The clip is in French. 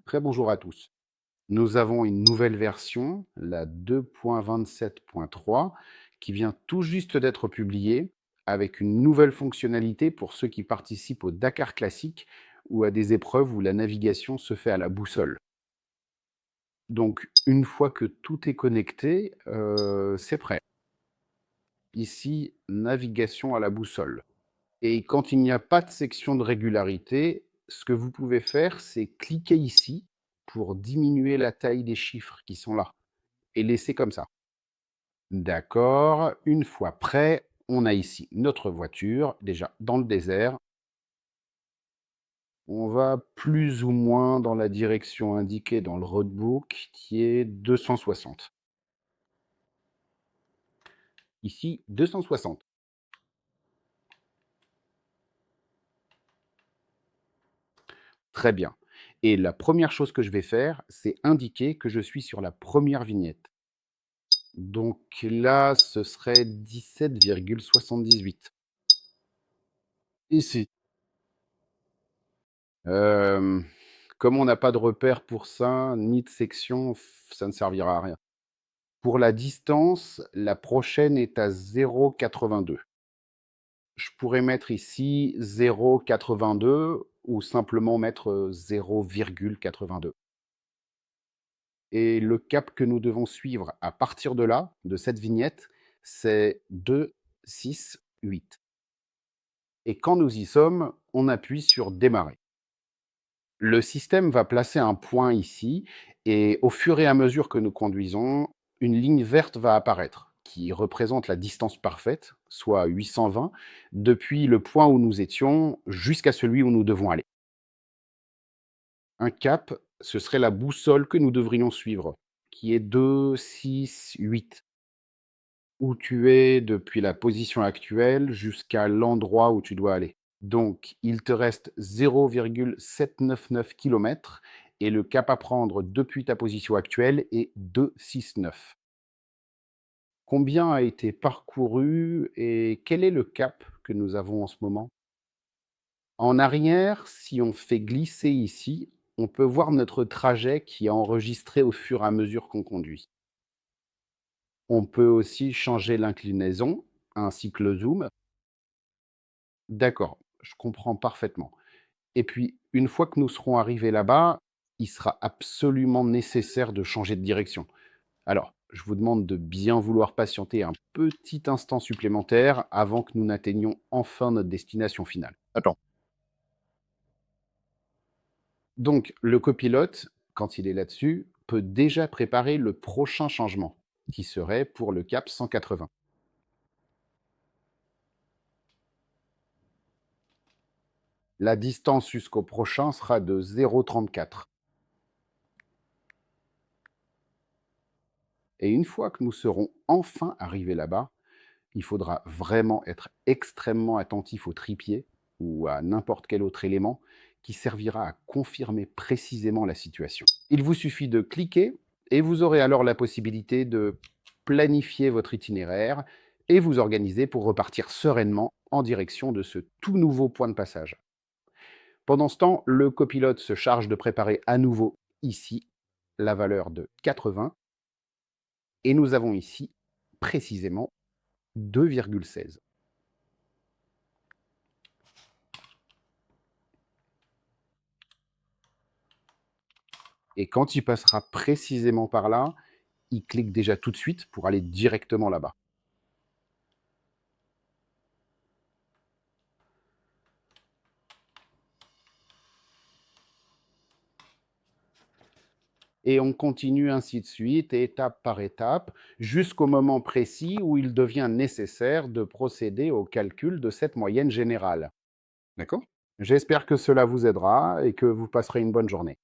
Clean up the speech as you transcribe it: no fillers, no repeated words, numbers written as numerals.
Très bonjour à tous. Nous avons une nouvelle version, la 2.27.3, qui vient tout juste d'être publiée, avec une nouvelle fonctionnalité pour ceux qui participent au Dakar Classique ou à des épreuves où la navigation se fait à la boussole. Donc, une fois que tout est connecté, c'est prêt. Ici, navigation à la boussole. Et quand il n'y a pas de section de régularité, ce que vous pouvez faire, c'est cliquer ici pour diminuer la taille des chiffres qui sont là et laisser comme ça. D'accord, une fois prêt, on a ici notre voiture, déjà dans le désert. On va plus ou moins dans la direction indiquée dans le roadbook qui est 260. Ici, 260. Très bien. Et la première chose que je vais faire, c'est indiquer que je suis sur la première vignette. Donc là, ce serait 17,78. Ici. Hem, Comme on n'a pas de repère pour ça, ni de section, ça ne servira à rien. Pour la distance, la prochaine est à 0,82. Je pourrais mettre ici 0,82 ou simplement mettre, 0,82. Et le cap que nous devons suivre à partir de là, de cette vignette, c'est 2, 6, 8. Et quand nous y sommes, on appuie sur démarrer. Le système va placer un point ici et au fur et à mesure que nous conduisons, une ligne verte va apparaître qui représente la distance parfaite, soit 820, depuis le point où nous étions jusqu'à celui où nous devons aller. Un cap, ce serait la boussole que nous devrions suivre, qui est 2, 6, 8. Où tu es depuis la position actuelle jusqu'à l'endroit où tu dois aller. Donc, il te reste 0,799 km et le cap à prendre depuis ta position actuelle est 269. Combien a été parcouru et quel est le cap que nous avons en ce moment? En arrière, si on fait glisser ici, on peut voir notre trajet qui est enregistré au fur et à mesure qu'on conduit. On peut aussi changer l'inclinaison ainsi que le zoom. D'accord, je comprends parfaitement. Et puis, une fois que nous serons arrivés là-bas, il sera absolument nécessaire de changer de direction. Alors, je vous demande de bien vouloir patienter un petit instant supplémentaire avant que nous n'atteignions enfin notre destination finale. Attends. Donc, le copilote, quand il est là-dessus, peut déjà préparer le prochain changement, qui serait pour le cap 180. La distance jusqu'au prochain sera de 0,34. Et une fois que nous serons enfin arrivés là-bas, il faudra vraiment être extrêmement attentif au trépied ou à n'importe quel autre élément qui servira à confirmer précisément la situation. Il vous suffit de cliquer et vous aurez alors la possibilité de planifier votre itinéraire et vous organiser pour repartir sereinement en direction de ce tout nouveau point de passage. Pendant ce temps, le copilote se charge de préparer à nouveau ici la valeur de 80 et nous avons ici précisément 2,16. Et quand il passera précisément par là, il clique déjà tout de suite pour aller directement là-bas. Et on continue ainsi de suite, étape par étape, jusqu'au moment précis où il devient nécessaire de procéder au calcul de cette moyenne générale. D'accord? J'espère que cela vous aidera et que vous passerez une bonne journée.